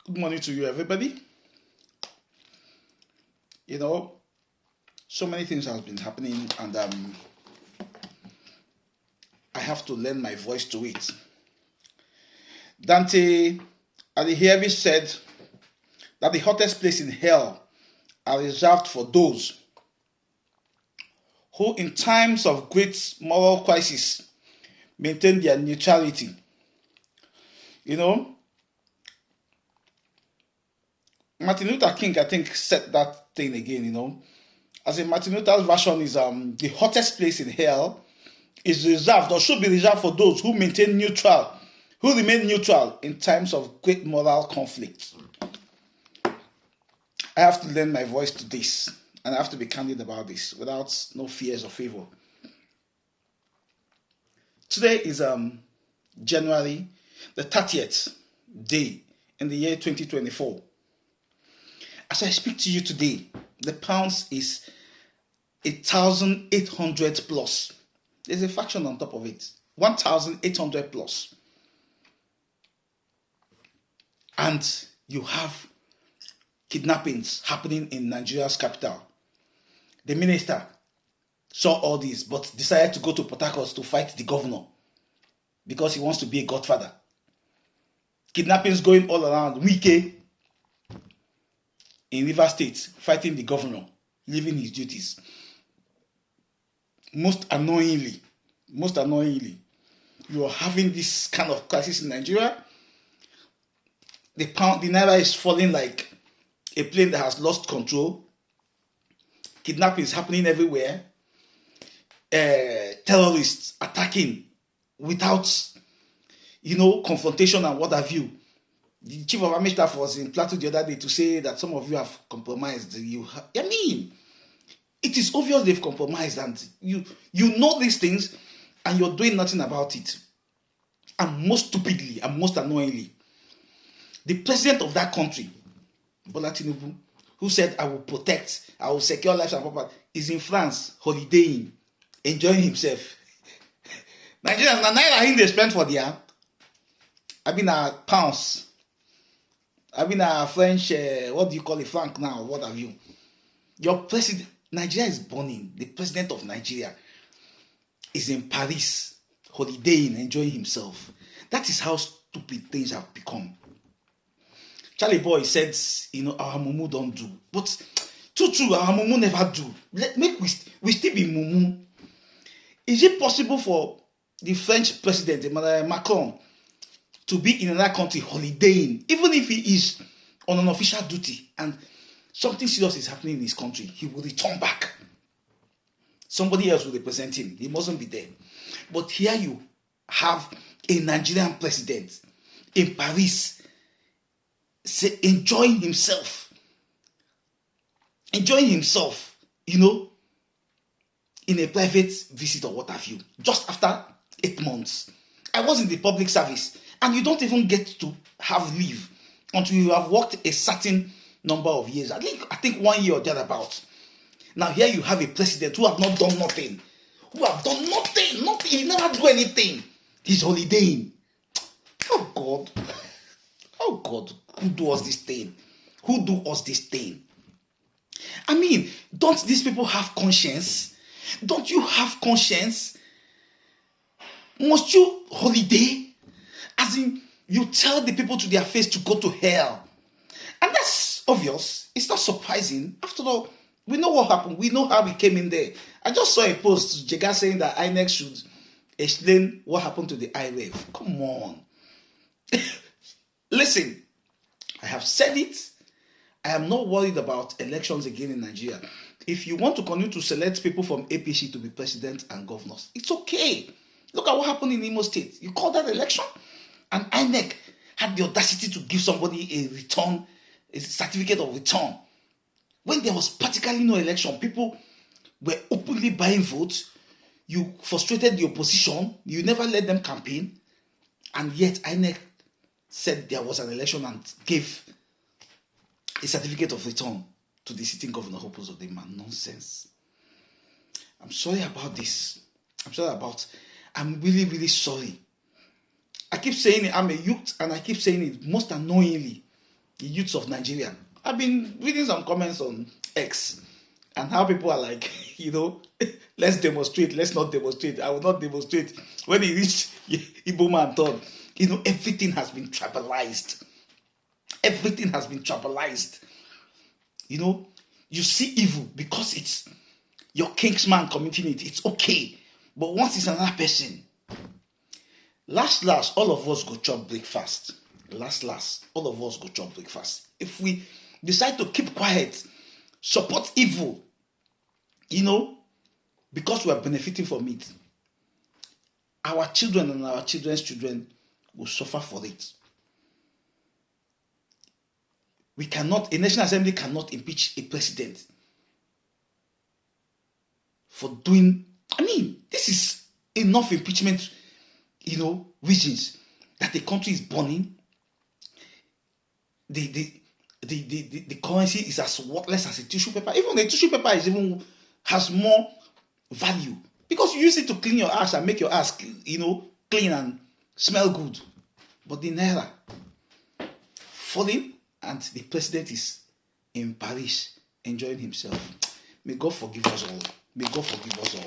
Good morning to you, everybody. You know, so many things have been happening, and I have to lend my voice to it. Dante Alighieri said that the hottest place in hell are reserved for those who, in times of great moral crisis, maintain their neutrality. You know, Martin Luther King, I think, said that thing again, As in Martin Luther's version is the hottest place in hell is reserved or should be reserved for those who remain neutral in times of great moral conflict. I have to lend my voice to this, and I have to be candid about this without no fears or favor. Today is January the 30th day in the year 2024. As I speak to you today, the pounds is 1,800 plus. There's a fraction on top of it. 1,800 plus. And you have kidnappings happening in Nigeria's capital. The minister saw all this but decided to go to Port Harcourt to fight the governor because he wants to be a godfather. Kidnappings going all around. Wike in Rivers State fighting the governor, leaving his duties. Most annoyingly, you are having this kind of crisis in Nigeria. The naira is falling like a plane that has lost control. Kidnapping is happening everywhere. Terrorists attacking without, confrontation and what have you. The chief of army staff was in Plateau the other day to say that some of you have compromised. It is obvious they've compromised, and you know these things, and you're doing nothing about it. And most stupidly and most annoyingly, the president of that country, Bola Tinubu, who said, I will secure lives and property, is in France, holidaying, enjoying himself. Nigerians, naira they spend for their, pounds. French, what do you call it, franc now, what have you. Your president, Nigeria is burning. The president of Nigeria is in Paris, holidaying, enjoying himself. That is how stupid things have become. Charlie Boy said, our mumu don't do. But true, our mumu never do. We still be mumu. Is it possible for the French president, Emmanuel Macron, to be in another country holidaying, even if he is on an official duty and something serious is happening in his country, he will return back. Somebody else will represent him. He mustn't be there. But here you have a Nigerian president in Paris enjoying himself, in a private visit or what have you, just after 8 months. I was in the public service, and you don't even get to have leave until you have worked a certain number of years. I think 1 year or thereabout. Now here you have a president who have not done nothing. Nothing. He never do anything. He's holidaying. Oh God, who do us this thing? Don't these people have conscience? Don't you have conscience? Must you holiday? As in, you tell the people to their face to go to hell. And that's obvious. It's not surprising. After all, we know what happened. We know how we came in there. I just saw a post, Jega saying that INEC should explain what happened to the IREV. Come on. Listen, I have said it. I am not worried about elections again in Nigeria. If you want to continue to select people from APC to be president and governors, it's okay. Look at what happened in Imo State. You call that election? And INEC had the audacity to give somebody a certificate of return. When there was practically no election, people were openly buying votes. You frustrated the opposition. You never let them campaign. And yet INEC said there was an election and gave a certificate of return to the sitting governor, Hope Uzodinma. Nonsense. I'm sorry about this. I'm really, really sorry. I keep saying it, I'm a youth, and I keep saying it most annoyingly. the youths of Nigeria. I've been reading some comments on X and how people are like, let's demonstrate, let's not demonstrate. I will not demonstrate. When he reached Igbo man turn, everything has been tribalized. Everything has been tribalized. You see evil because it's your kingsman committing it. It's okay. But once it's another person, last, all of us go chop breakfast. Last, all of us go chop breakfast. If we decide to keep quiet, support evil, because we are benefiting from it, our children and our children's children will suffer for it. A National Assembly cannot impeach a president for doing, this is enough impeachment, reasons that the country is burning. The currency is as worthless as a tissue paper. Even the tissue paper has more value because you use it to clean your ass and make your ass, clean and smell good. But the naira falling and the president is in Paris enjoying himself. May God forgive us all. May God forgive us all.